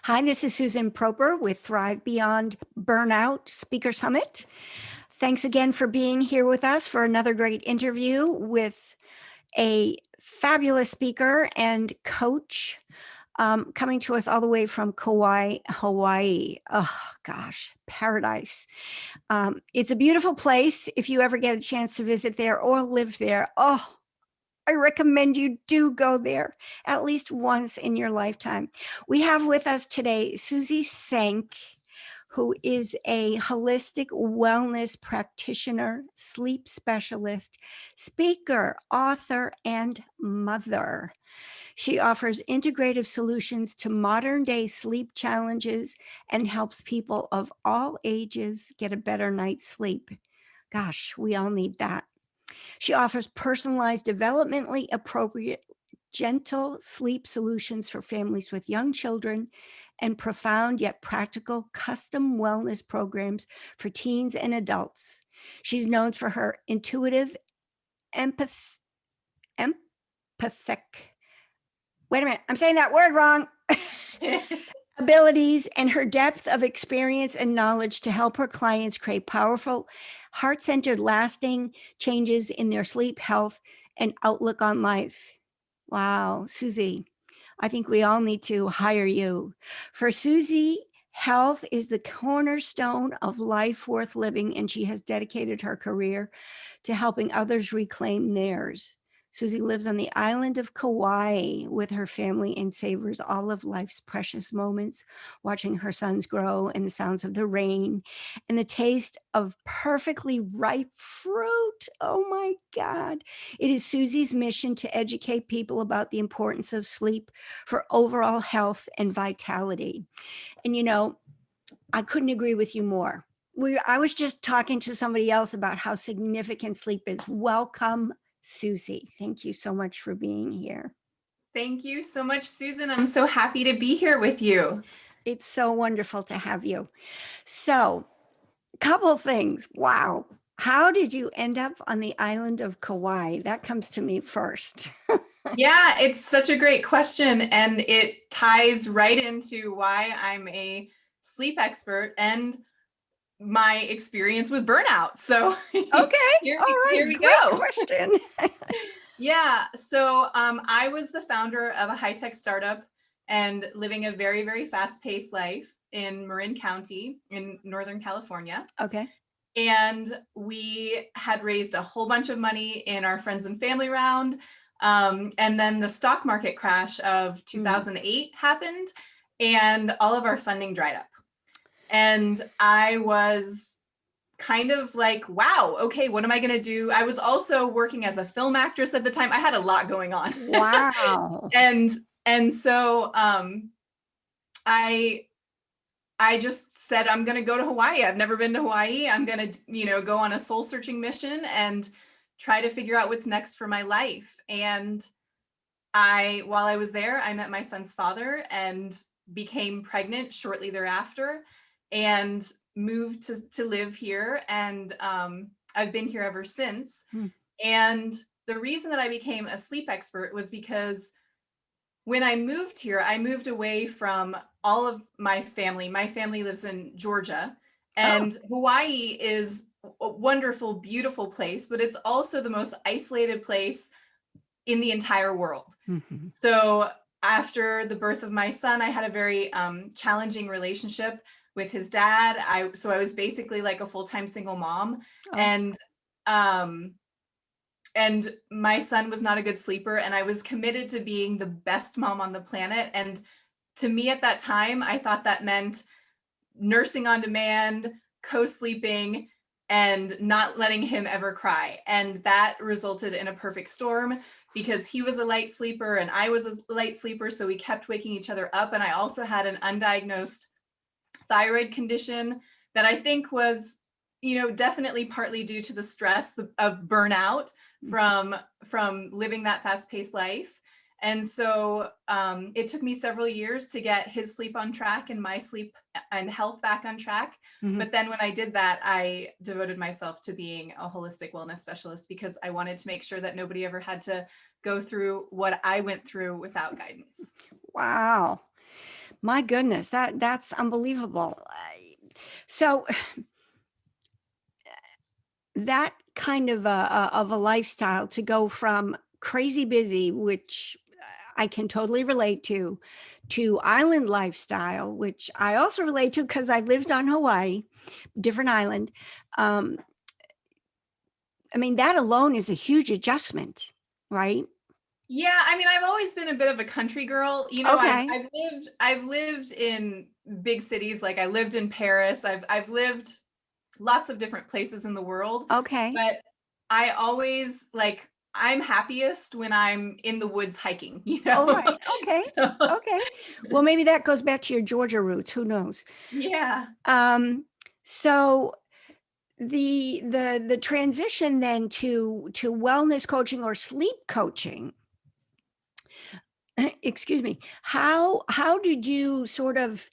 Hi, this is Susan Proper with Thrive Beyond Burnout Speaker Summit. Thanks again for being here with us for another great interview with a fabulous speaker and coach coming to us all the way from Kauai, Hawaii. Oh, gosh, paradise. It's a beautiful place if you ever get a chance to visit there or live there. Oh, I recommend you do go there at least once in your lifetime. We have with us today Suzie Senk, who is a holistic wellness practitioner, sleep specialist, speaker, author, and mother. She offers integrative solutions to modern day sleep challenges and helps people of all ages get a better night's sleep. Gosh, we all need that. She offers personalized, developmentally appropriate, gentle sleep solutions for families with young children and profound yet practical custom wellness programs for teens and adults. She's known for her intuitive, empathic, wait a minute, I'm saying that word wrong. Abilities and her depth of experience and knowledge to help her clients create powerful, heart-centered, lasting changes in their sleep, health, and outlook on life. Wow, Suzie, I think we all need to hire you. For Suzie, health is the cornerstone of life worth living, and she has dedicated her career to helping others reclaim theirs. Suzie lives on the island of Kauai with her family and savors all of life's precious moments, watching her sons grow and the sounds of the rain and the taste of perfectly ripe fruit. Oh my God. It is Suzie's mission to educate people about the importance of sleep for overall health and vitality. And I couldn't agree with you more. I was just talking to somebody else about how significant sleep is. Welcome, Suzie. Thank you so much for being here. Thank you so much, Susan. I'm so happy to be here with you. It's so wonderful to have you. So, a couple of things. Wow. How did you end up on the island of Kauai? That comes to me first. Yeah, it's such a great question, and it ties right into why I'm a sleep expert and my experience with burnout. So Okay. All right. here we Great go. question. Yeah. So I was the founder of a high-tech startup and living a very, very fast-paced life in Marin County in Northern California. Okay. And we had raised a whole bunch of money in our friends and family round. And then the stock market crash of 2008 happened and all of our funding dried up. And I was kind of like, wow, okay, what am I going to do? I was also working as a film actress at the time. I had a lot going on. Wow. and so I just said, I'm going to go to Hawaii. I've never been to Hawaii. I'm going to, go on a soul searching mission and try to figure out what's next for my life. And while I was there, I met my son's father and became pregnant shortly thereafter and moved to live here. And I've been here ever since. And the reason that I became a sleep expert was because when I moved here, I moved away from all of my family. My family lives in Georgia, and Hawaii is a wonderful, beautiful place, but it's also the most isolated place in the entire world. Mm-hmm. So after the birth of my son, I had a very challenging relationship with his dad. I was basically like a full-time single mom. And my son was not a good sleeper, and I was committed to being the best mom on the planet. And to me at that time, I thought that meant nursing on demand, co-sleeping, and not letting him ever cry. And that resulted in a perfect storm because he was a light sleeper and I was a light sleeper. So we kept waking each other up. And I also had an undiagnosed thyroid condition that I think was definitely partly due to the stress of burnout from living that fast-paced life. And so it took me several years to get his sleep on track and my sleep and health back on track. Mm-hmm. But then when I did that, I devoted myself to being a holistic wellness specialist because I wanted to make sure that nobody ever had to go through what I went through without guidance. Wow. My goodness, that's unbelievable. So that kind of a lifestyle, to go from crazy busy, which I can totally relate to island lifestyle, which I also relate to because I lived on Hawaii, different island. Um, I mean, that alone is a huge adjustment, right? Yeah, I mean, I've always been a bit of a country girl. You know, Okay. I've lived in big cities. Like I lived in Paris. I've lived lots of different places in the world, Okay. but I always like I'm happiest when I'm in the woods hiking, you All know? right. Okay. So, Okay. Well, maybe that goes back to your Georgia roots. Who knows? yeah. Um, so the transition then to wellness coaching or sleep coaching, excuse me, how did you sort of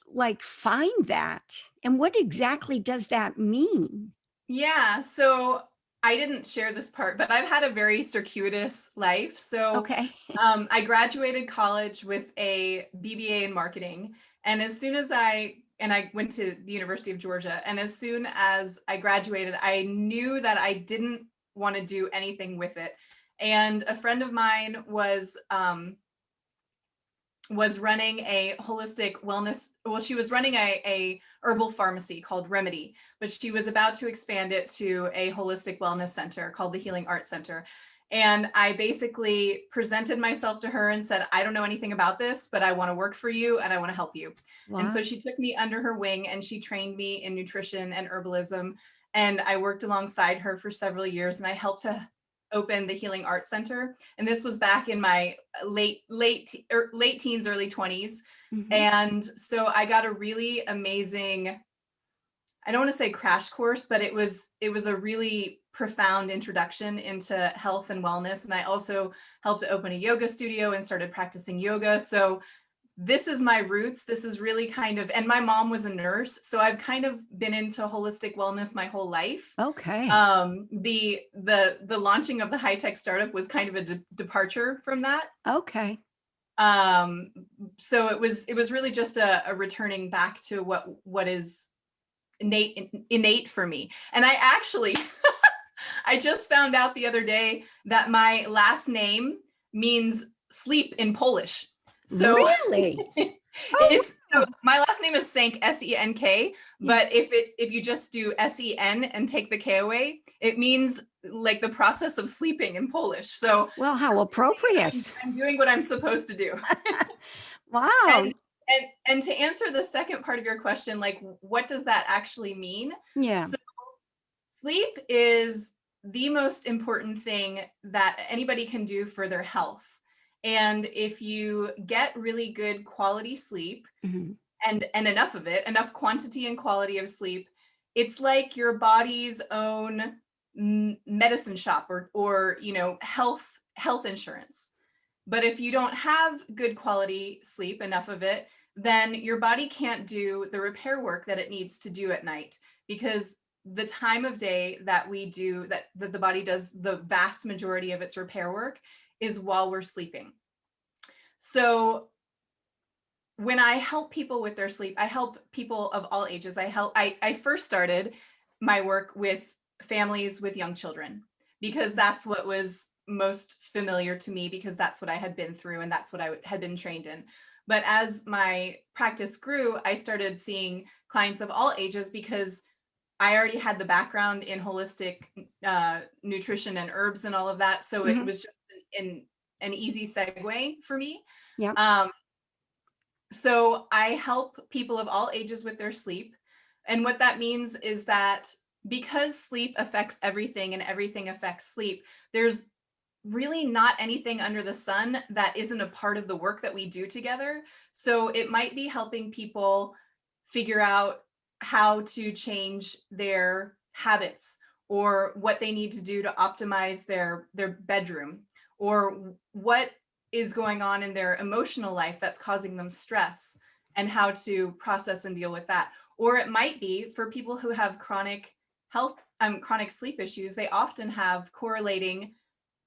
like find that, and what exactly does that mean? Yeah, so I didn't share this part, but I've had a very circuitous life. So Okay. I graduated college with a BBA in marketing, and as soon as I went to the University of Georgia, and as soon as I graduated, I knew that I didn't want to do anything with it. And a friend of mine was running a holistic wellness. Well, she was running a herbal pharmacy called Remedy, but she was about to expand it to a holistic wellness center called the Healing Arts Center. And I basically presented myself to her and said, I don't know anything about this, but I want to work for you and I want to help you. And Wow. so she took me under her wing and she trained me in nutrition and herbalism. And I worked alongside her for several years, and I helped to open the Healing Arts Center. And this was back in my late teens, early 20s. Mhm. And so I got a really amazing, I don't want to say crash course, but it was a really profound introduction into health and wellness. And I also helped to open a yoga studio and started practicing yoga. So this is my roots. This is really kind of, and my mom was a nurse, so I've kind of been into holistic wellness my whole life. Okay. The launching of the high tech startup was kind of a departure from that. Okay. Um, so it was really just a returning back to what is innate for me. And I actually I just found out the other day that my last name means sleep in Polish. So Really? Oh, it's so my last name is Senk, Senk, yeah. but if you just do Sen and take the K away, it means like the process of sleeping in Polish. So Well, how appropriate. I'm doing what I'm supposed to do. Wow. And and to answer the second part of your question, like what does that actually mean? Yeah. So sleep is the most important thing that anybody can do for their health. And if you get really good quality sleep, Mhm. and enough of it, enough quantity and quality of sleep, it's like your body's own medicine shop, or health insurance. But if you don't have good quality sleep, enough of it, then your body can't do the repair work that it needs to do at night, because the time of day that we do that the body does the vast majority of its repair work is while we're sleeping. So when I help people with their sleep, I help people of all ages. I first started my work with families with young children, because that's what was most familiar to me, because that's what I had been through and that's what I had been trained in. But as my practice grew, I started seeing clients of all ages, because I already had the background in holistic nutrition and herbs and all of that. So it Mhm. was just an easy segue for me. Yeah. Um, so I help people of all ages with their sleep. And what that means is that because sleep affects everything and everything affects sleep, there's really not anything under the sun that isn't a part of the work that we do together. So it might be helping people figure out how to change their habits, or what they need to do to optimize their bedroom, or what is going on in their emotional life that's causing them stress, and how to process and deal with that. Or it might be for people who have chronic sleep issues. They often have correlating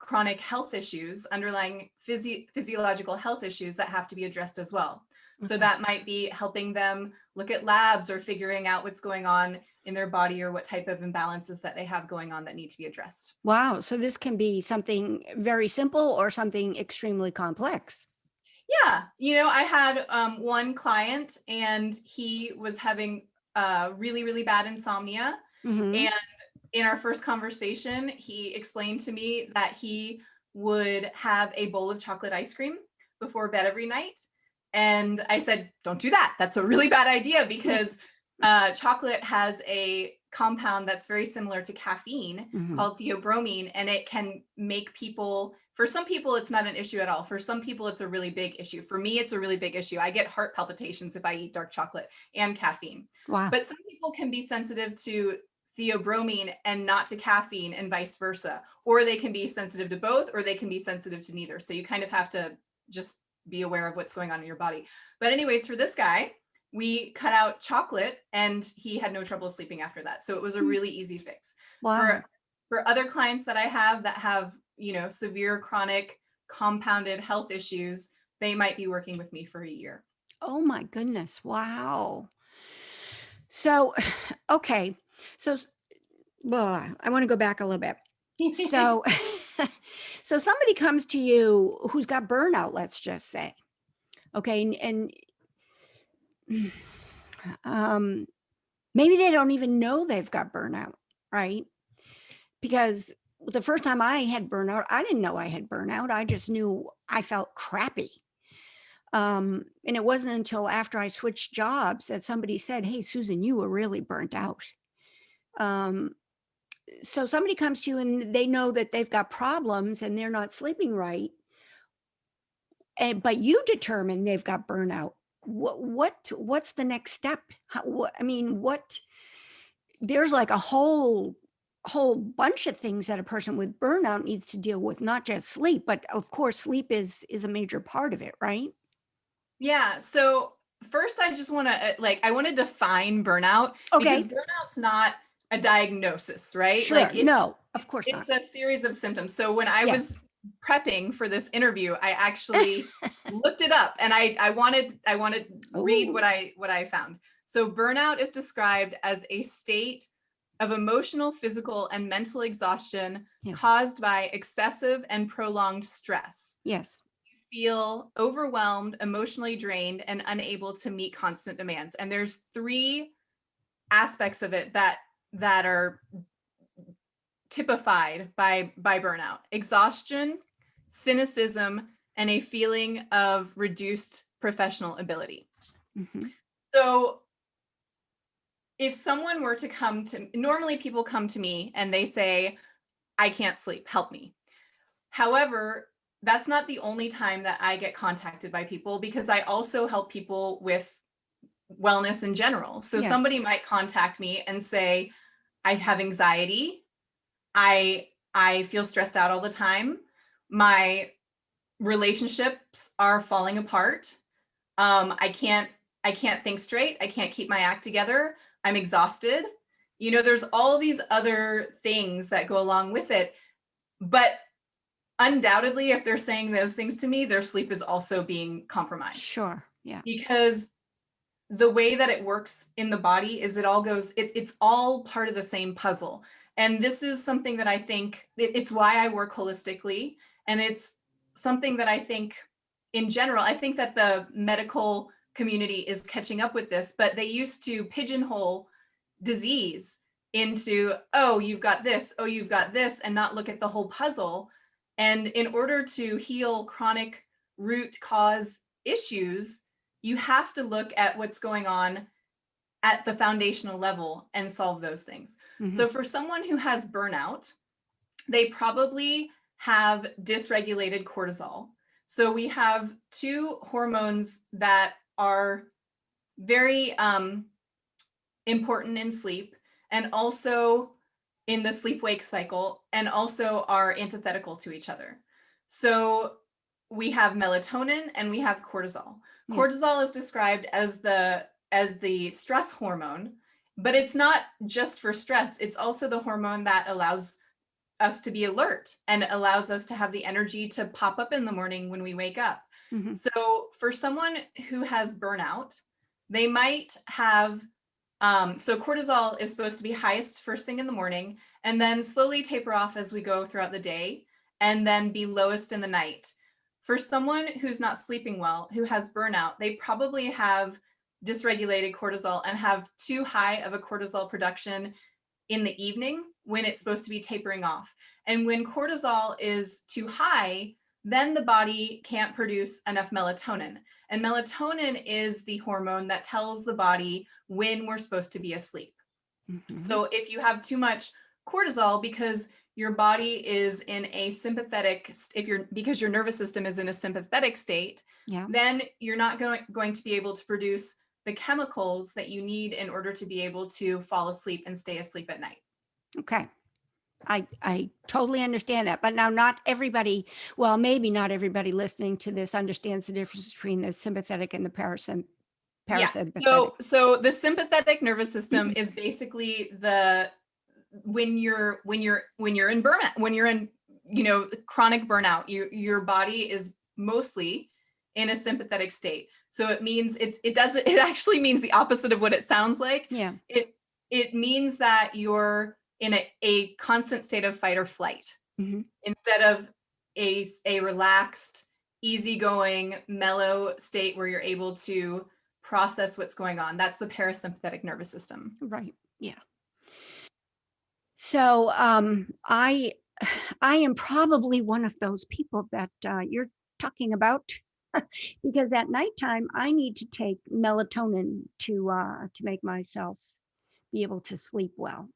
chronic health issues, underlying physiological health issues that have to be addressed as well. So Okay. that might be helping them look at labs or figuring out what's going on in their body or what type of imbalances that they have going on that need to be addressed. Wow. So this can be something very simple or something extremely complex. Yeah, I had one client and he was having really, really bad insomnia. Mm-hmm. And in our first conversation, he explained to me that he would have a bowl of chocolate ice cream before bed every night. And I said, don't do that. That's a really bad idea because chocolate has a compound that's very similar to caffeine Mm-hmm. called theobromine, and it can make people, for some people, it's not an issue at all. For some people, it's a really big issue. For me, it's a really big issue. I get heart palpitations if I eat dark chocolate and caffeine. Wow. But some people can be sensitive to theobromine and not to caffeine and vice versa. Or they can be sensitive to both, or they can be sensitive to neither. So you kind of have to just be aware of what's going on in your body. But anyways, for this guy, we cut out chocolate and he had no trouble sleeping after that. So it was a really easy fix. Wow. For other clients that I have that have, severe chronic compounded health issues, they might be working with me for a year. Oh my goodness. Wow. So, okay. So, I want to go back a little bit. So, so somebody comes to you who's got burnout, let's just say. Okay. And maybe they don't even know they've got burnout, right? Because the first time I had burnout, I didn't know I had burnout. I just knew I felt crappy. And it wasn't until after I switched jobs that somebody said, "Hey, Susan, you were really burnt out." So somebody comes to you and they know that they've got problems and they're not sleeping right, but you determine they've got burnout. What's the next step? There's like a whole bunch of things that a person with burnout needs to deal with, not just sleep, but of course sleep is a major part of it, right? Yeah. So first, I just want to I want to define burnout because Okay. burnout's not a diagnosis, right? Sure. No, of course not. It's a series of symptoms. So when I Yes. was prepping for this interview, I actually looked it up and I wanted to read Ooh. what I found. So burnout is described as a state of emotional, physical, and mental exhaustion Yes. caused by excessive and prolonged stress. Yes. Feel overwhelmed, emotionally drained, and unable to meet constant demands. And there's three aspects of it that are typified by burnout: exhaustion, cynicism, and a feeling of reduced professional ability. Mm-hmm. So if someone were to normally people come to me and they say, I can't sleep, help me. However, that's not the only time that I get contacted by people, because I also help people with wellness in general. So Yes. Somebody might contact me and say, I have anxiety. I feel stressed out all the time. My relationships are falling apart. I can't think straight. I can't keep my act together. I'm exhausted. There's all these other things that go along with it. But undoubtedly, if they're saying those things to me, their sleep is also being compromised. Sure. Yeah. Because the way that it works in the body is it's all part of the same puzzle. And this is something that I think it's why I work holistically. And it's something that I think in general, I think that the medical community is catching up with this, but they used to pigeonhole disease into, oh, you've got this, oh, you've got this, and not look at the whole puzzle. And in order to heal chronic root cause issues, you have to look at what's going on at the foundational level and solve those things. Mm-hmm. So for someone who has burnout, they probably have dysregulated cortisol. So we have two hormones that are very important in sleep and also in the sleep-wake cycle, and also are antithetical to each other. So we have melatonin and we have cortisol. Yeah. Cortisol is described as the stress hormone, but it's not just for stress. It's also the hormone that allows us to be alert and allows us to have the energy to pop up in the morning when we wake up. Mhm. So for someone who has burnout, they might have, so cortisol is supposed to be highest first thing in the morning and then slowly taper off as we go throughout the day and then be lowest in the night. For someone who's not sleeping well, who has burnout, they probably have dysregulated cortisol and have too high of a cortisol production in the evening when it's supposed to be tapering off. And when cortisol is too high, then the body can't produce enough melatonin. And melatonin is the hormone that tells the body when we're supposed to be asleep. Mhm. So if you have too much cortisol because your body is in a sympathetic, because your nervous system is in a sympathetic state, Yeah. then you're not going to be able to produce the chemicals that you need in order to be able to fall asleep and stay asleep at night. Okay. I totally understand that. But now not everybody, well, maybe not everybody listening to this understands the difference between the sympathetic and the parasympathetic. So the sympathetic nervous system is basically when you're in burnout, when you're in, chronic burnout, your body is mostly in a sympathetic state. So it means it actually means the opposite of what it sounds like. Yeah. It means that you're in a constant state of fight or flight Mhm. instead of a relaxed, easygoing, mellow state where you're able to process what's going on. That's the parasympathetic nervous system. Right. Yeah. So I am probably one of those people that you're talking about because at nighttime I need to take melatonin to make myself be able to sleep well.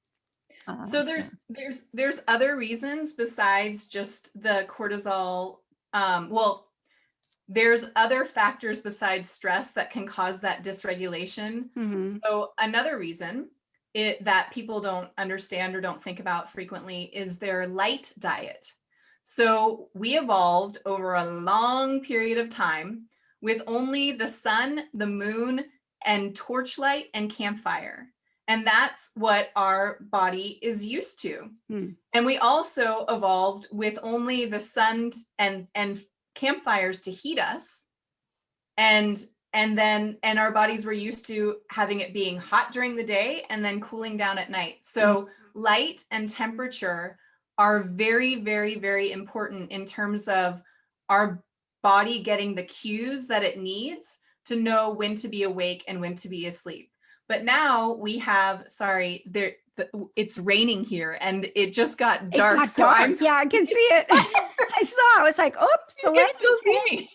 So there's other reasons besides just the cortisol. Well, there's other factors besides stress that can cause that dysregulation. Mhm. So another reason that people don't understand or don't think about frequently is their light diet. So we evolved over a long period of time with only the sun, the moon, and torchlight and campfire. And that's what our body is used to. Hmm. And we also evolved with only the sun and campfires to heat us. And our bodies were used to having it being hot during the day and then cooling down at night. So light and temperature are very, very, very important in terms of our body getting the cues that it needs to know when to be awake and when to be asleep. But now we have, it's raining here and it just got dark. It got dark. Yeah, I can see it. I saw. I was like, "Oops, the You can still see me."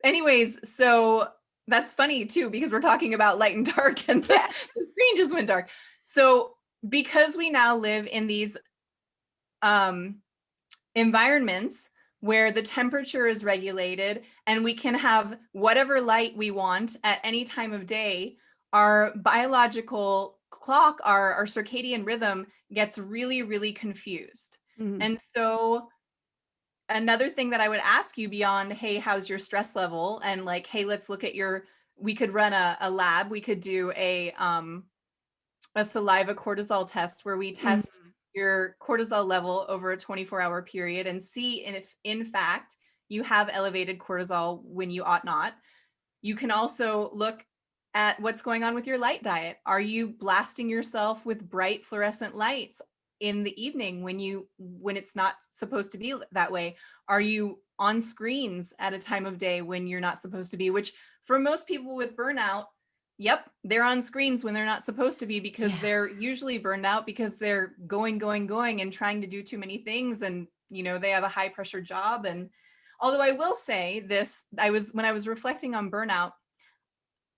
Anyways, so that's funny too because we're talking about light and dark, and the screen just went dark. So because we now live in these environments where the temperature is regulated and we can have whatever light we want at any time of day, our biological clock, our circadian rhythm gets really, really confused. Mhm. And so another thing that I would ask you beyond, hey, how's your stress level? And like, hey, let's look at we could run a lab. We could do a saliva cortisol test where we test your cortisol level over a 24-hour period and see if in fact you have elevated cortisol when you ought not. You can also look at what's going on with your light diet. Are you blasting yourself with bright fluorescent lights in the evening when it's not supposed to be that way? Are you on screens at a time of day when you're not supposed to be? Which for most people with burnout, yep, they're on screens when they're not supposed to be because they're usually burned out because they're going and trying to do too many things, and they have a high pressure job. And although I will say this, when I was reflecting on burnout,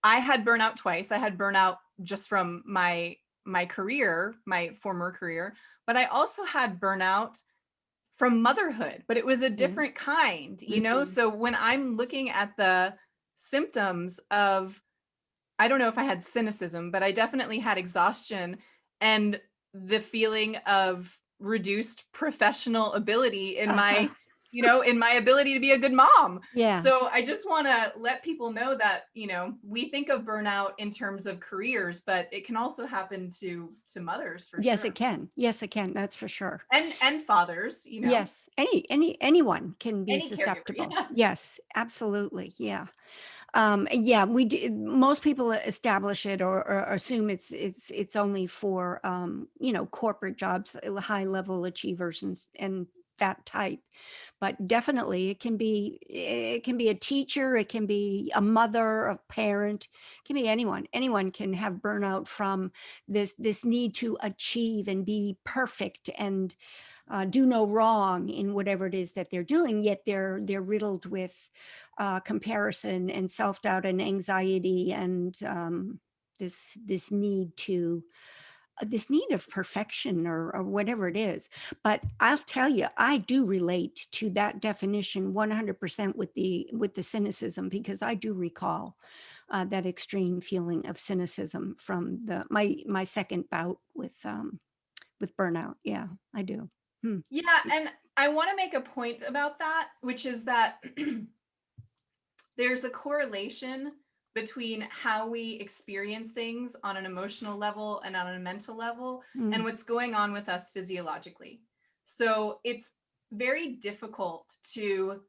I had burnout twice. I had burnout just from my career, my former career, but I also had burnout from motherhood, but it was a different kind, So when I'm looking at the symptoms of, I don't know if I had cynicism, but I definitely had exhaustion and the feeling of reduced professional ability in my in my ability to be a good mom. Yeah. So I just want to let people know that, we think of burnout in terms of careers, but it can also happen to mothers for Yes, sure. it can. Yes, it can. That's for sure. And fathers, Yes. Anyone can be any caregiver. susceptible. Yeah. Yes, absolutely. Yeah. Yeah, we do. Most people establish it or assume it's only for corporate jobs, high level achievers and that type. But definitely, it can be a teacher, it can be a mother, a parent, it can be anyone. Anyone can have burnout from this need to achieve and be perfect and do no wrong in whatever it is that they're doing. Yet they're riddled with comparison and self-doubt and anxiety and this need to this need of perfection or whatever it is. But I'll tell you, I do relate to that definition 100% with the cynicism, because I do recall that extreme feeling of cynicism from my second bout with burnout. Yeah, I do. Yeah, and I want to make a point about that, which is that there's a correlation between how we experience things on an emotional level and on a mental level and what's going on with us physiologically. So it's very difficult to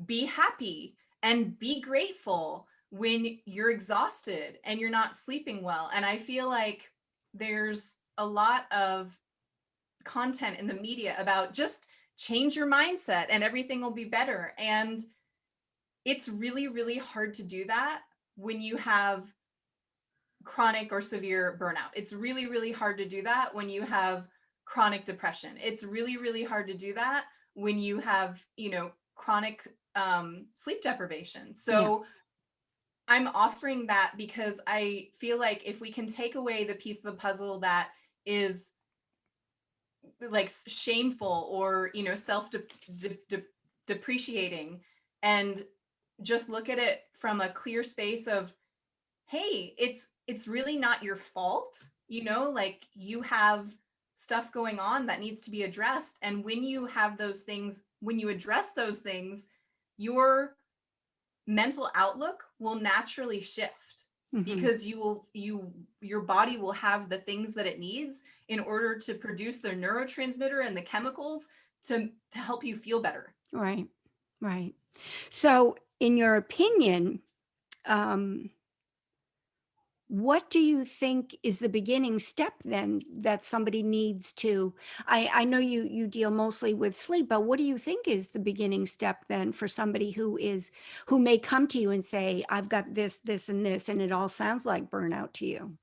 be happy and be grateful when you're exhausted and you're not sleeping well. And I feel like there's a lot of content in the media about just change your mindset and everything will be better. And it's really, really hard to do that when you have chronic or severe burnout. It's really, really hard to do that when you have chronic depression. It's really, really hard to do that when you have, chronic sleep deprivation. So I'm offering that because I feel like if we can take away the piece of the puzzle that is like shameful or, self depreciating, and just look at it from a clear space of, hey, it's really not your fault, like you have stuff going on that needs to be addressed. And when you have those things, when you address those things, your mental outlook will naturally shift, because your body will have the things that it needs in order to produce the neurotransmitter and the chemicals to help you feel better. Right. So in your opinion, what do you think is the beginning step then that somebody needs to, I know you deal mostly with sleep, but what do you think is the beginning step then for somebody who may come to you and say, I've got this, and this, and it all sounds like burnout to you?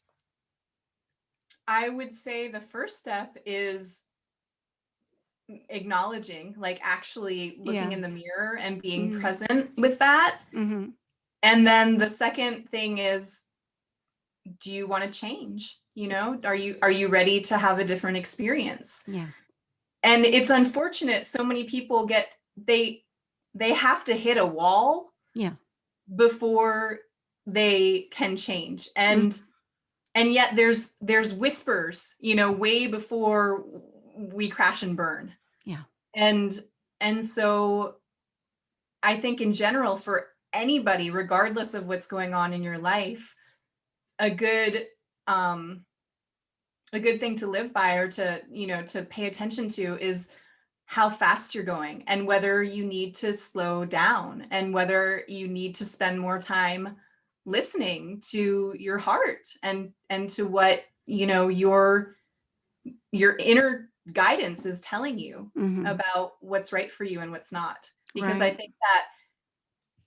I would say the first step is acknowledging, like actually looking in the mirror and being present with that. And then the second thing is, do you want to change? Are you ready to have a different experience? Yeah. And it's unfortunate, so many people they have to hit a wall before they can change. And yet there's whispers, way before we crash and burn. Yeah. And so I think in general, for anybody, regardless of what's going on in your life, a good thing to live by, or to pay attention to, is how fast you're going, and whether you need to slow down, and whether you need to spend more time listening to your heart and to what your inner guidance is telling you about what's right for you and what's not. Because I think that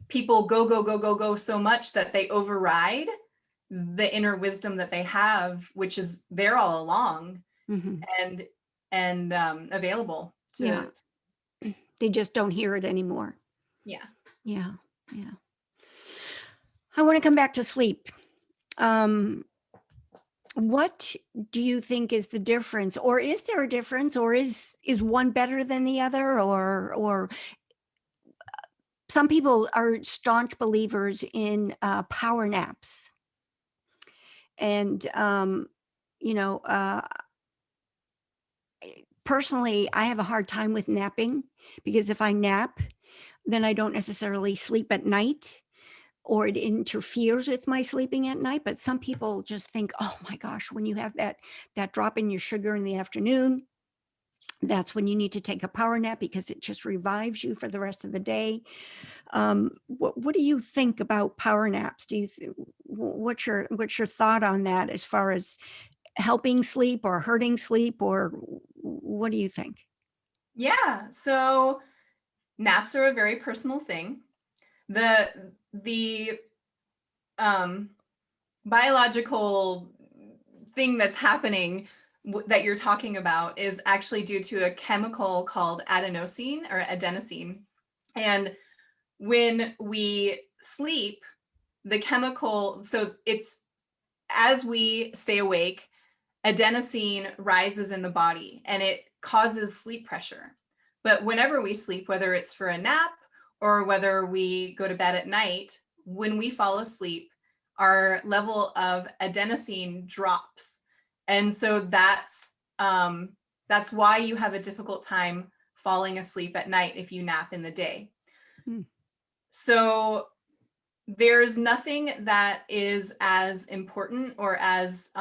people go so much that they override the inner wisdom that they have, which is there all along and available to. They just don't hear it anymore. Yeah. I want to come back to sleep. What do you think is the difference, or is there a difference, or is one better than the other, or some people are staunch believers in power naps, and personally, I have a hard time with napping because if I nap, then I don't necessarily sleep at night, or it interferes with my sleeping at night. But some people just think, oh my gosh, when you have that drop in your sugar in the afternoon, that's when you need to take a power nap because it just revives you for the rest of the day. What do you think about power naps? What's your thought on that as far as helping sleep or hurting sleep, or what do you think? Yeah. So naps are a very personal thing. The um, biological thing that's happening that you're talking about is actually due to a chemical called adenosine. And when we sleep, the chemical, so it's as we stay awake, adenosine rises in the body and it causes sleep pressure. But whenever we sleep, whether it's for a nap or whether we go to bed at night, when we fall asleep, our level of adenosine drops. And so that's why you have a difficult time falling asleep at night if you nap in the day. Hmm. So there's nothing that is as important or as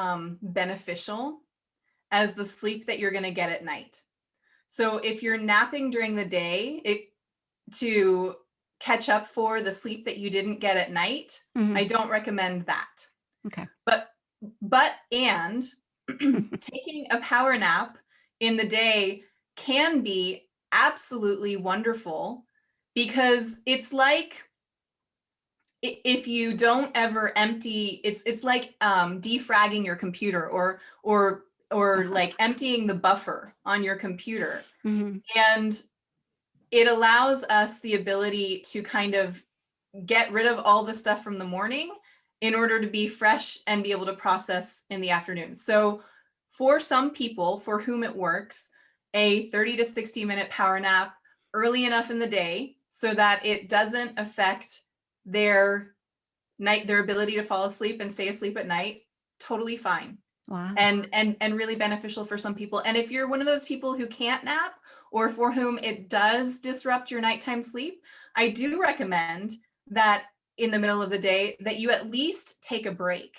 beneficial as the sleep that you're going to get at night. So if you're napping during the day to catch up for the sleep that you didn't get at night, I don't recommend that. Okay. And taking a power nap in the day can be absolutely wonderful, because it's like, if you don't ever empty, it's like defragging your computer or like emptying the buffer on your computer. And it allows us the ability to kind of get rid of all the stuff from the morning in order to be fresh and be able to process in the afternoon. So for some people for whom it works, a 30 to 60 minute power nap early enough in the day so that it doesn't affect their ability to fall asleep and stay asleep at night, totally fine. Wow. And really beneficial for some people. And if you're one of those people who can't nap, or for whom it does disrupt your nighttime sleep, I do recommend that in the middle of the day that you at least take a break.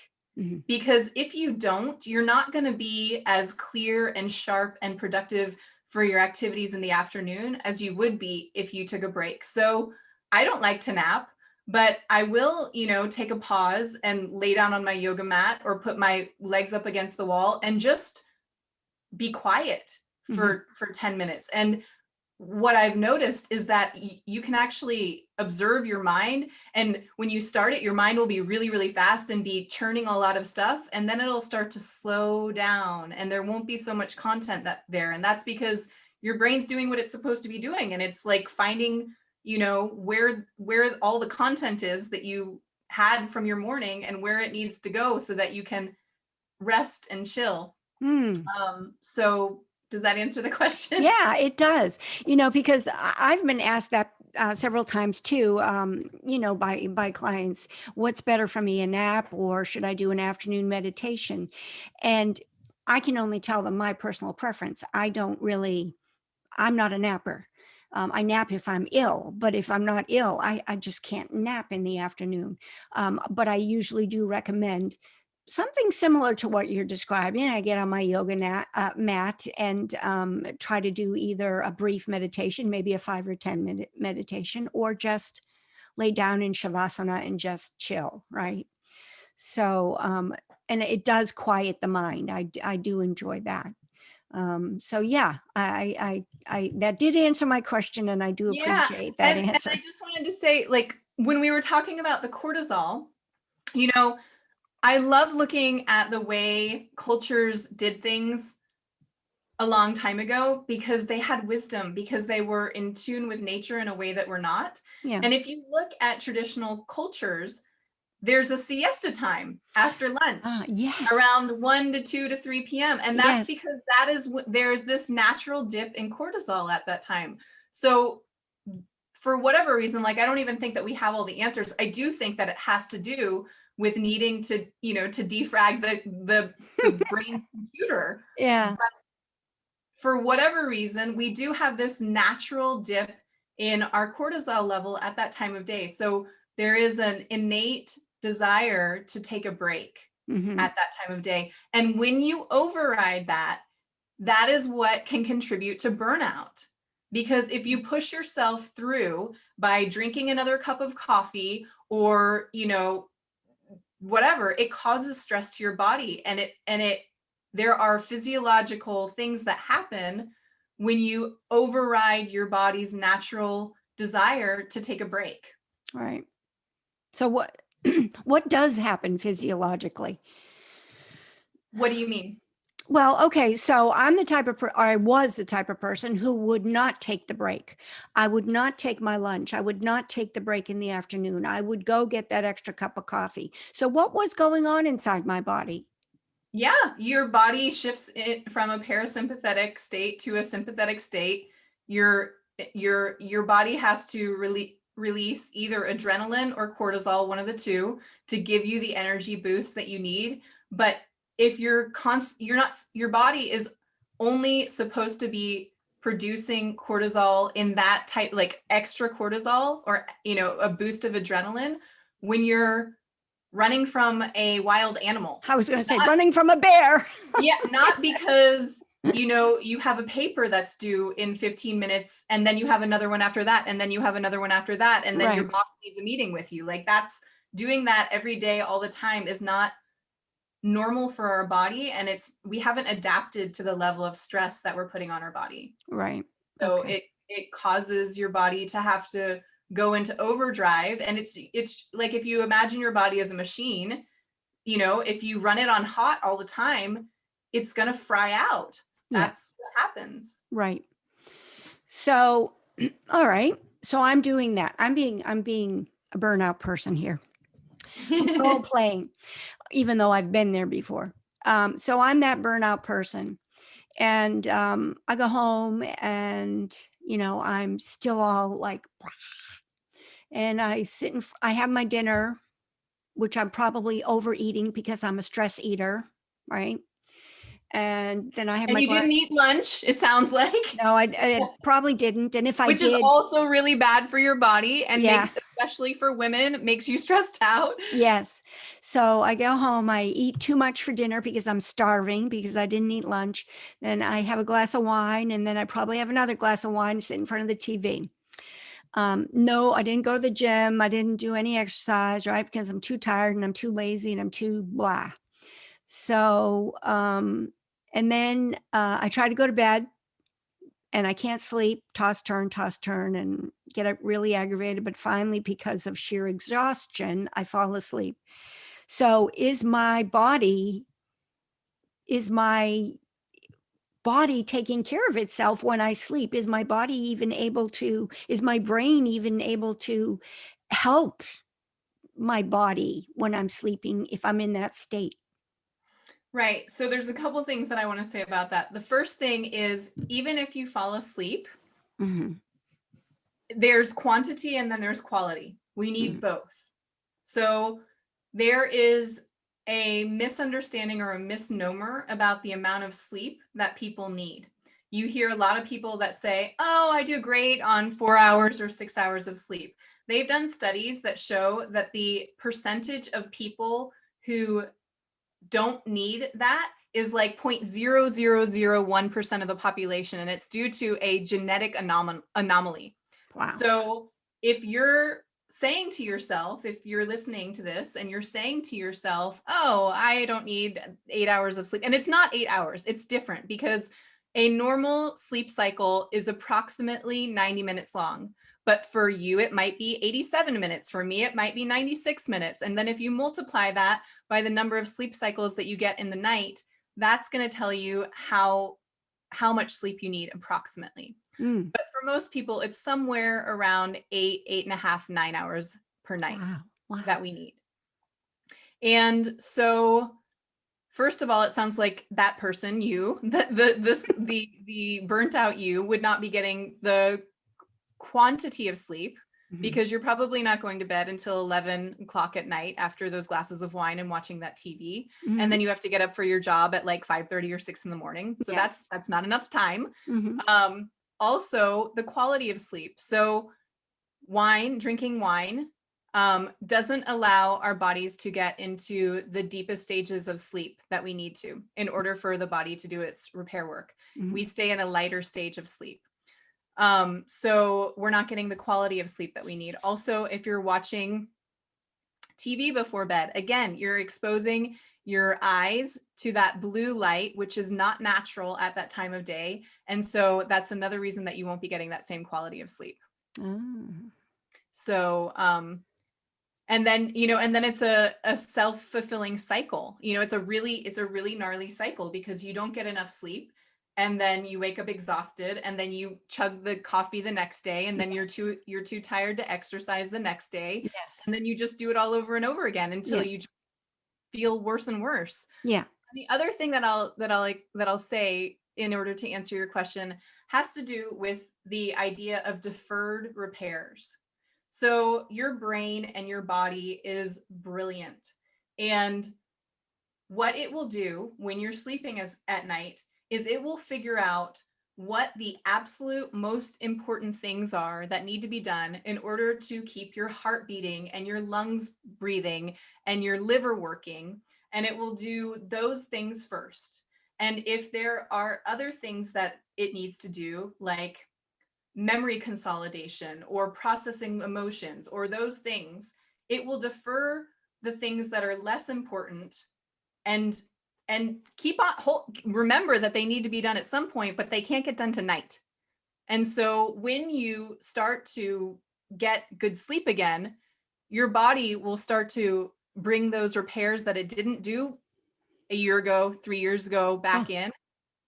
Because if you don't, you're not going to be as clear and sharp and productive for your activities in the afternoon as you would be if you took a break. So I don't like to nap, but I will, take a pause and lay down on my yoga mat or put my legs up against the wall and just be quiet for 10 minutes. And what I've noticed is that you can actually observe your mind. And when you start it, your mind will be really, really fast and be churning a lot of stuff. And then it'll start to slow down and there won't be so much content there. And that's because your brain's doing what it's supposed to be doing. And it's like finding, where all the content is that you had from your morning and where it needs to go so that you can rest and chill. So does that answer the question? Yeah, it does. Because I've been asked that several times too, by clients, what's better for me, a nap or should I do an afternoon meditation? And I can only tell them my personal preference. I'm not a napper. I nap if I'm ill, but if I'm not ill, I just can't nap in the afternoon. But I usually do recommend something similar to what you're describing. I get on my yoga mat and try to do either a brief meditation, maybe a 5 or 10 minute meditation, or just lay down in shavasana and just chill, right? So, and it does quiet the mind. I do enjoy that. So yeah, I that did answer my question, and I do appreciate that answer. And I just wanted to say, like, when we were talking about the cortisol, I love looking at the way cultures did things a long time ago, because they had wisdom, because they were in tune with nature in a way that we're not. Yeah. And if you look at traditional cultures, there's a siesta time after lunch, yes. around 1 to 2 to 3 p.m. And that's because there's this natural dip in cortisol at that time. So for whatever reason, like, I don't even think that we have all the answers. I do think that it has to do with needing to, to defrag the brain's computer. Yeah. But for whatever reason, we do have this natural dip in our cortisol level at that time of day. So there is an innate desire to take a break at that time of day. And when you override that, that is what can contribute to burnout. Because if you push yourself through by drinking another cup of coffee or, whatever, it causes stress to your body, and there are physiological things that happen when you override your body's natural desire to take a break. Right. So what does happen physiologically? What do you mean? Well, okay, so I'm the type of I was the type of person who would not take the break. I would not take my lunch. I would not take the break in the afternoon. I would go get that extra cup of coffee. So what was going on inside my body? Yeah, your body shifts it from a parasympathetic state to a sympathetic state. Your body has to release either adrenaline or cortisol, one of the two, to give you the energy boost that you need. But if your body is only supposed to be producing cortisol in that type, like extra cortisol or a boost of adrenaline when you're running from a wild animal. I was going to say running from a bear. Yeah, not because you have a paper that's due in 15 minutes and then you have another one after that and then you have another one after that and then your boss needs a meeting with you. Like, that's doing that every day all the time is not normal for our body, and we haven't adapted to the level of stress that we're putting on our body. Right. So it causes your body to have to go into overdrive, and it's like, if you imagine your body as a machine, if you run it on hot all the time, it's going to fry out. That's what happens. Right. So all right, so I'm doing that. I'm being a burnout person here. Role playing, even though I've been there before. So I'm that burnout person, and I go home and I'm still all like, and I sit I have my dinner, which I'm probably overeating because I'm a stress eater, right? And then I have and my you didn't eat lunch, it sounds like. No, I probably didn't. And if I Which did, is also really bad for your body and makes, especially for women, makes you stressed out. Yes. So I go home, I eat too much for dinner because I'm starving because I didn't eat lunch. Then I have a glass of wine, and then I probably have another glass of wine, sit in front of the TV. No, I didn't go to the gym. I didn't do any exercise, right? Because I'm too tired and I'm too lazy and I'm too blah. So, and then I try to go to bed and I can't sleep, toss, turn, and get really aggravated. But finally, because of sheer exhaustion, I fall asleep. So is my body taking care of itself when I sleep? Is my brain even able to help my body when I'm sleeping if I'm in that state? Right. So there's a couple things that I want to say about that. The first thing is, even if you fall asleep, there's quantity and then there's quality. We need both. So there is a misunderstanding or a misnomer about the amount of sleep that people need. You hear a lot of people that say, oh, I do great on 4 hours or 6 hours of sleep. They've done studies that show that the percentage of people who don't need that is like 0.0001% of the population, and it's due to a genetic anomaly. Wow. So if you're saying to yourself, if you're listening to this and you're saying to yourself, oh, I don't need 8 hours of sleep, and it's not 8 hours, it's different, because a normal sleep cycle is approximately 90 minutes long. But for you, it might be 87 minutes. For me, it might be 96 minutes. And then if you multiply that by the number of sleep cycles that you get in the night, that's going to tell you how much sleep you need approximately. But for most people, it's somewhere around 8.5, 9 hours per night that we need. And so, first of all, it sounds like that person, you, the burnt out you, would not be getting the quantity of sleep Mhm. because you're probably not going to bed until 11 o'clock at night after those glasses of wine and watching that TV. And Mhm. then you have to get up for your job at like 5:30 or 6 in the morning. So Yes. that's not enough time. Mhm. Um, Also, the quality of sleep. So drinking wine doesn't allow our bodies to get into the deepest stages of sleep that we need to in order for the body to do its repair work. Mhm. We stay in a lighter stage of sleep. So we're not getting the quality of sleep that we need. Also, if you're watching TV before bed, again, you're exposing your eyes to that blue light, which is not natural at that time of day. And so that's another reason that you won't be getting that same quality of sleep. Oh. So, and then, and then it's a self-fulfilling cycle. It's a really gnarly cycle because you don't get enough sleep. And then you wake up exhausted, and then you chug the coffee the next day, and then you're too tired to exercise the next day. Yes. And then you just do it all over and over again until you Yes. feel worse and worse. Yeah. The other thing that I'll say in order to answer your question has to do with the idea of deferred repairs. So your brain and your body is brilliant. And what it will do when you're sleeping at night is it will figure out what the absolute most important things are that need to be done in order to keep your heart beating and your lungs breathing and your liver working. And it will do those things first. And if there are other things that it needs to do, like memory consolidation or processing emotions or those things, it will defer the things that are less important and keep on remember that they need to be done at some point, but they can't get done tonight. And so when you start to get good sleep again, your body will start to bring those repairs that it didn't do a year ago, 3 years ago Oh, back in,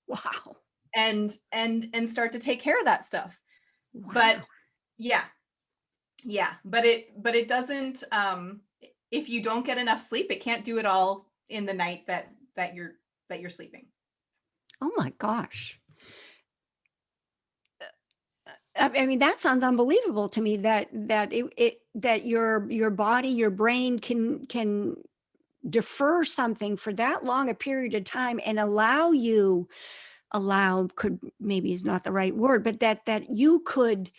wow. and start to take care of that stuff. But Wow. yeah, but it doesn't, if you don't get enough sleep, it can't do it all in the night that you're sleeping. Oh my gosh. I mean, that sounds unbelievable to me that your body, your brain can defer something for that long a period of time and allow could maybe is not the right word, but that you could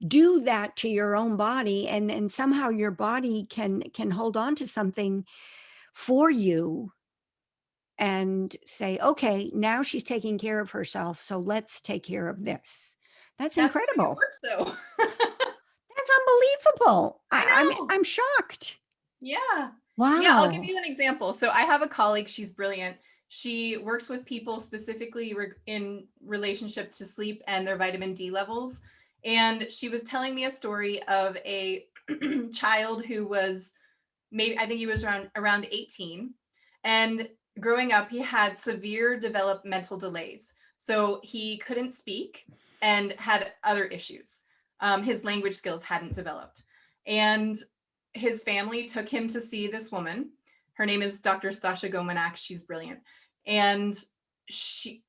do that to your own body, and somehow your body can hold on to something for you and say, okay, now she's taking care of herself, so let's take care of this. That's That's the way it incredible. works, though. That's unbelievable. I know. I'm shocked. Yeah. Yeah, I'll give Wow. you an example. So I have a colleague, she's brilliant. She works with people specifically in relationship to sleep and their vitamin D levels. And she was telling me a story of a child who was, maybe, I think he was around 18. And growing up, he had severe developmental delays. So he couldn't speak and had other issues. His language skills hadn't developed. And his family took him to see this woman. Her name is Dr. Stasha Gomanak. She's brilliant. And she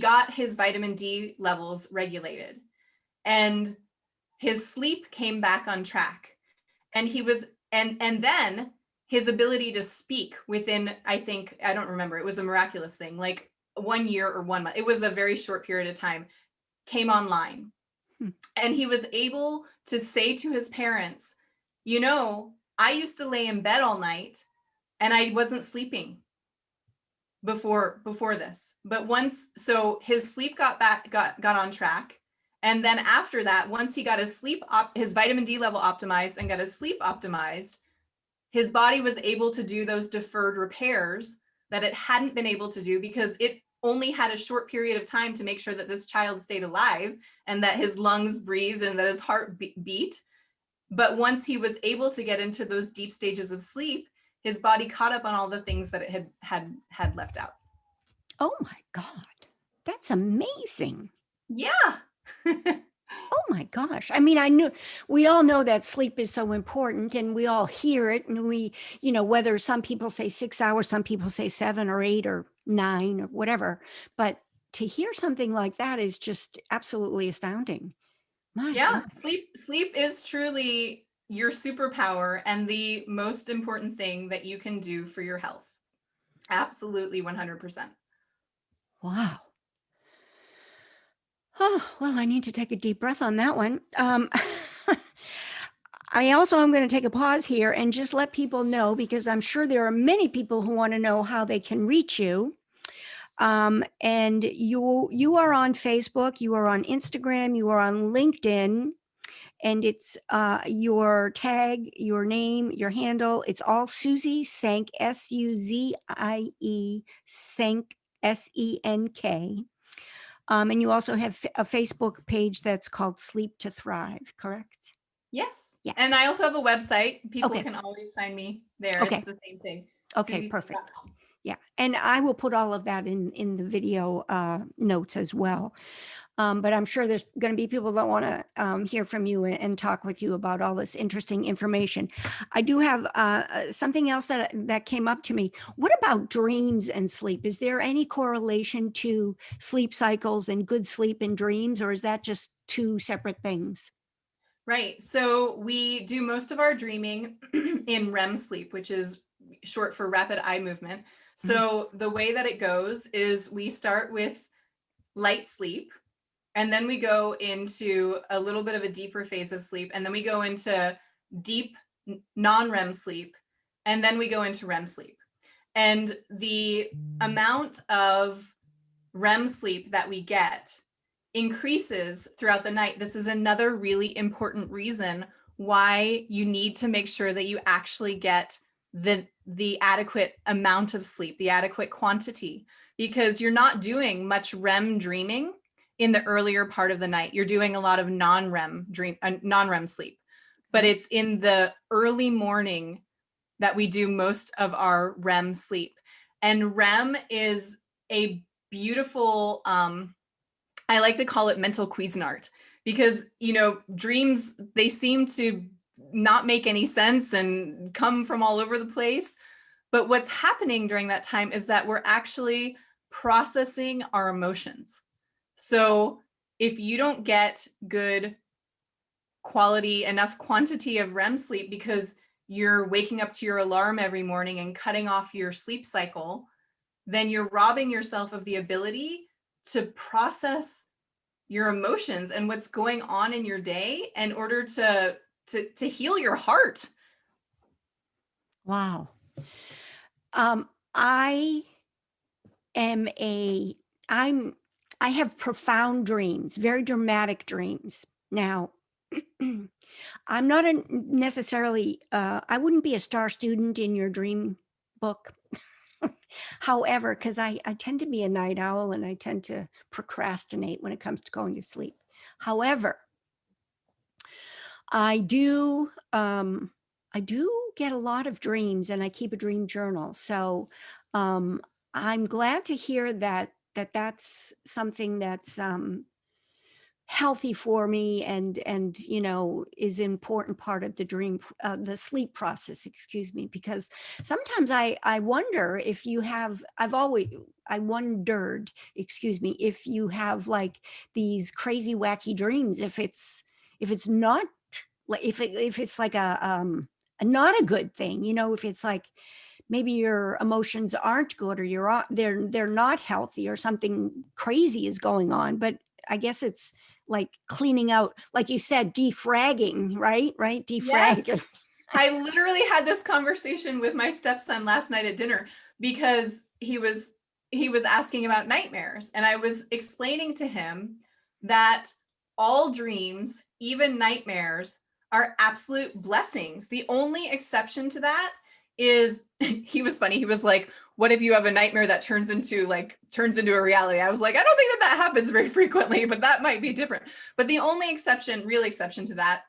got his vitamin D levels regulated, and his sleep came back on track. And he was, and then his ability to speak within, I think, I don't remember, it was a miraculous thing, like 1 year or 1 month, it was a very short period of time, came online. Hmm. And he was able to say to his parents, I used to lay in bed all night and I wasn't sleeping before this. But so his sleep got on track. And then after that, once he got his vitamin D level optimized and got his sleep optimized, his body was able to do those deferred repairs that it hadn't been able to do because it only had a short period of time to make sure that this child stayed alive and that his lungs breathed and that his heart beat. But once he was able to get into those deep stages of sleep, his body caught up on all the things that it had left out. Oh my God. That's amazing. Yeah. Oh my gosh. I mean, we all know that sleep is so important and we all hear it. And whether some people say 6 hours, some people say 7 or 8 or 9 or whatever. But to hear something like that is just absolutely astounding. My Yeah, God. sleep is truly your superpower and the most important thing that you can do for your health. Absolutely 100%. Wow. Oh, well, I need to take a deep breath on that one. I also am going to take a pause here and just let people know, because I'm sure there are many people who want to know how they can reach you. And you are on Facebook, you are on Instagram, you are on LinkedIn, and it's your tag, your name, your handle. It's all Suzie Senk, Suzie, Senk, Senk. And you also have a Facebook page that's called Sleep to Thrive, correct? Yes. Yeah. And I also have a website. People Okay. can always find me there. It's Okay. the same thing. Okay. Perfect. SuzieSenk.com. Yeah. And I will put all of that in the video notes as well. But I'm sure there's going to be people that want to hear from you and talk with you about all this interesting information. I do have something else that came up to me. What about dreams and sleep? Is there any correlation to sleep cycles and good sleep and dreams, or is that just two separate things? Right. So we do most of our dreaming in REM sleep, which is short for rapid eye movement. So the way that it goes is we start with light sleep, and then we go into a little bit of a deeper phase of sleep, and then we go into deep non-REM sleep, and then we go into REM sleep. And the amount of REM sleep that we get increases throughout the night. This is another really important reason why you need to make sure that you actually get the adequate amount of sleep, the adequate quantity, because you're not doing much REM dreaming in the earlier part of the night. You're doing a lot of non-REM sleep, but it's in the early morning that we do most of our REM sleep. And REM is a beautiful, I like to call it mental Cuisinart, because, dreams, they seem to not make any sense and come from all over the place. But what's happening during that time is that we're actually processing our emotions. So if you don't get good quality, enough quantity of REM sleep because you're waking up to your alarm every morning and cutting off your sleep cycle, then you're robbing yourself of the ability to process your emotions and what's going on in your day in order to heal your heart. Wow. I am I have profound dreams, very dramatic dreams. Now, I'm not necessarily, I wouldn't be a star student in your dream book. However, because I tend to be a night owl and I tend to procrastinate when it comes to going to sleep. However, I do get a lot of dreams, and I keep a dream journal. So I'm glad to hear that's something that's healthy for me, and is an important part of the sleep process, excuse me, because sometimes I wonder if you have I wondered, excuse me, if you have like these crazy wacky dreams, if it's not like if it's like a not a good thing, if it's like maybe your emotions aren't good, or they're not healthy, or something crazy is going on. But I guess it's like cleaning out, like you said, defragging, right? Yes. Defrag. I literally had this conversation with my stepson last night at dinner because he was asking about nightmares, and I was explaining to him that all dreams, even nightmares, are absolute blessings. The only exception to that is he was funny. He was like, "What if you have a nightmare that turns into a reality?" I was like, "I don't think that happens very frequently, but that might be different." But the only real exception to that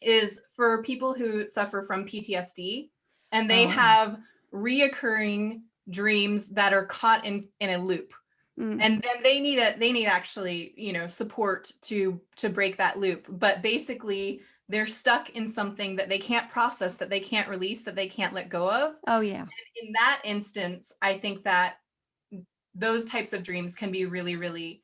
is for people who suffer from PTSD and they Oh. have reoccurring dreams that are caught in a loop. And then they need actually, support to break that loop. But basically they're stuck in something that they can't process, that they can't release, that they can't let go of. Oh yeah. In that instance, I think that those types of dreams can be really, really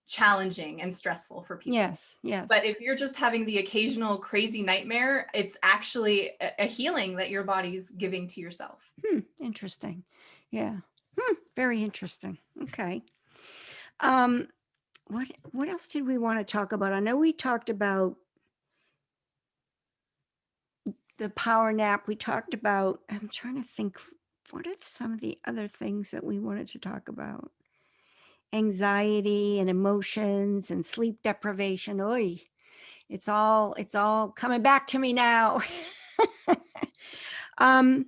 challenging and stressful for people. Yes. Yes. But if you're just having the occasional crazy nightmare, it's actually a healing that your body's giving to yourself. Interesting. Yeah. Very interesting. Okay. Um, what else did we want to talk about? I know we talked about the power nap. We talked about, I'm trying to think, what are some of the other things that we wanted to talk about? Anxiety and emotions and sleep deprivation. Oy, it's all coming back to me now. um,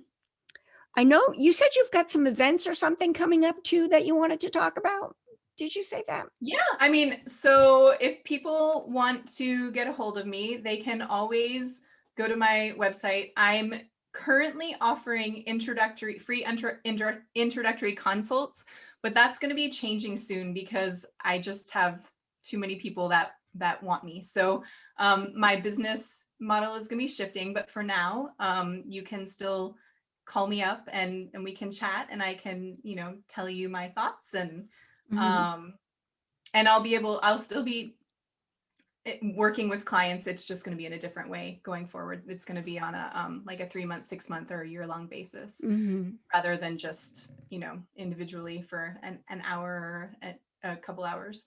I know you said you've got some events or something coming up too that you wanted to talk about. Did you say that? Yeah, I mean, so if people want to get a hold of me, they can always go to my website. I'm currently offering introductory consults, but that's going to be changing soon because I just have too many people that want me. So my business model is going to be shifting, but for now, you can still call me up and we can chat, and I can, tell you my thoughts, and I'll still be working with clients. It's just going to be in a different way going forward. It's going to be on a like a 3-month, 6-month, or a year-long basis, rather than just individually for an hour or a couple hours.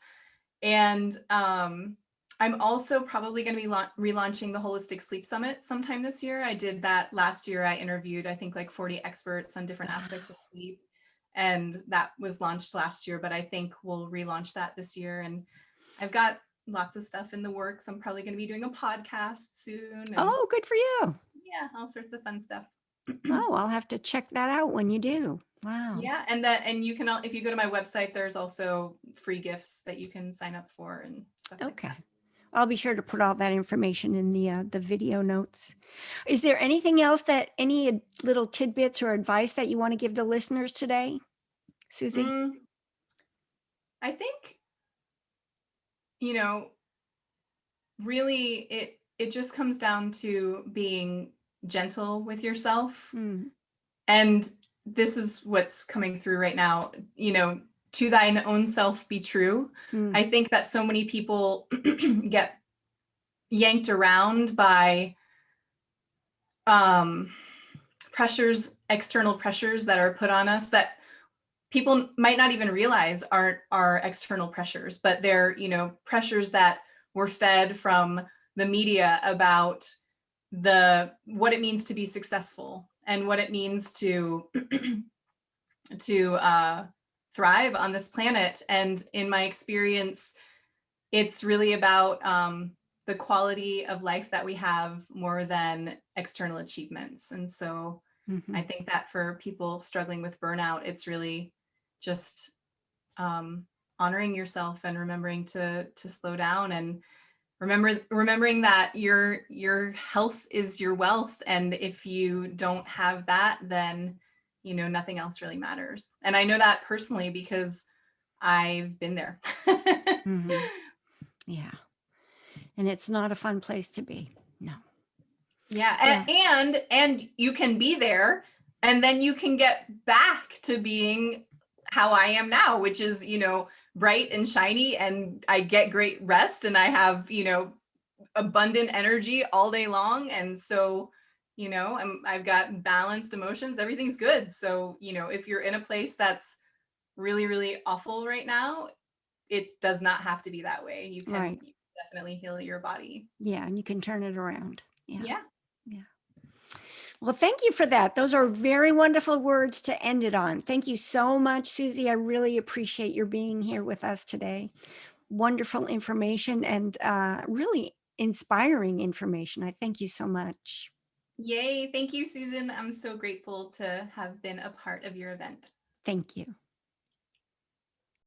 And I'm also probably going to be relaunching the Holistic Sleep Summit sometime this year. I did that last year. I interviewed, I think, like 40 experts on different aspects of sleep, and that was launched last year, but I think we'll relaunch that this year. And I've got lots of stuff in the works. I'm probably going to be doing a podcast soon. And Oh, good for you. yeah, all sorts of fun stuff. Oh, I'll have to check that out when you do. Wow. Yeah, and you can, if you go to my website, there's also free gifts that you can sign up for and stuff like Okay. that. I'll be sure to put all that information in the video notes. Is there anything else any little tidbits or advice that you want to give the listeners today, Suzie? I think, really it just comes down to being gentle with yourself. And this is what's coming through right now, to thine own self be true. I think that so many people get yanked around by external pressures that are put on us that people might not even realize aren't our external pressures, but they're, pressures that were fed from the media about what it means to be successful and what it means to thrive on this planet. And in my experience, it's really about the quality of life that we have more than external achievements. And so I think that for people struggling with burnout, it's really just honoring yourself and remembering to slow down, and remembering that your health is your wealth. And if you don't have that, then nothing else really matters. And I know that personally because I've been there. Yeah. And it's not a fun place to be. No. Yeah. And you can be there, and then you can get back to being how I am now, which is, bright and shiny, and I get great rest, and I have, abundant energy all day long. And so, I've got balanced emotions, everything's good. So, if you're in a place that's really, really awful right now, it does not have to be that way. You can definitely heal your body. Yeah. And you can turn it around. Yeah. Well, thank you for that. Those are very wonderful words to end it on. Thank you so much, Suzie. I really appreciate your being here with us today. Wonderful information and really inspiring information. I thank you so much. Yay. Thank you, Susan. I'm so grateful to have been a part of your event. Thank you.